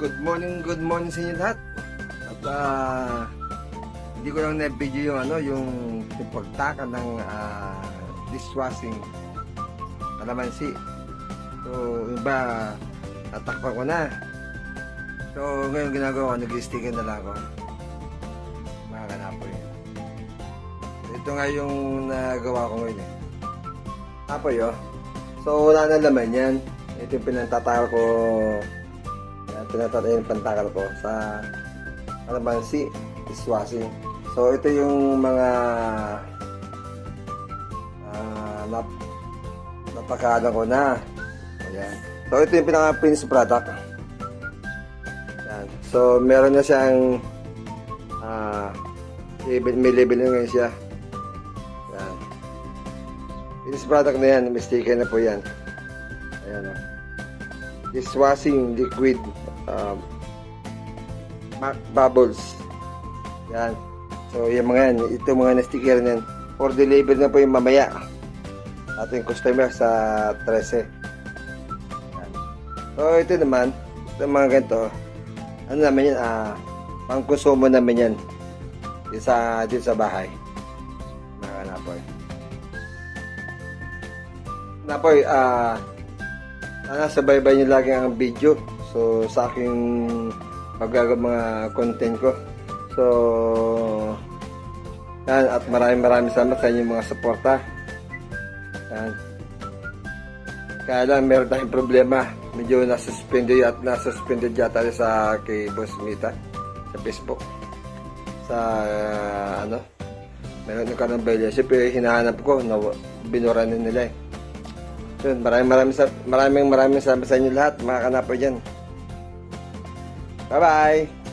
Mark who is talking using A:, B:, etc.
A: good morning sa inyo lahat. At hindi ko lang na-video yung yung pagtaka ng dishwashing kalamansi. So, yung iba tatakpan ko na. So, ngayon ginagawa ko, nag-sticker na lang ako. Mga kanapoy. Ito nga yung nagawa ko ngayon eh. Apoy oh. So, wala na laman yan. Ito yung pinantatakal ko. Pinatatayin yung pantakal ko sa kalamansi dishwashing. So, ito yung mga napakalan ko na. Ayan. So, ito yung pinaka-finished product. Ayan. So, meron na siyang may label na ngayon siya. Ayan. Finished product na yan. May sticker na po yan. Ayan o. Dishwashing liquid bubbles. Yan. So, yung mga yan. Ito mga na-sticker na yan. For deliver na po yung mamaya. Ating customer sa 13. Yan. So, ito naman. Ito mga ganito. Ano naman yan? Pang-consumo naman yan. Dito sa bahay. Mga napoy. Napoy, sana sabay-bay nyo lagi ang video. So, sa aking mga content ko. So, yan. At maraming salamat sa inyong mga suporta. Yan. Kaya lang, meron tayong problema. Medyo nasuspended yata sa kay Boss Mita sa Facebook. Sa, meron yung kanang violation. Pero hinahanap ko, binura na nila eh. So, maraming salamat sa inyo lahat, mga kanapoy dyan. Bye-bye!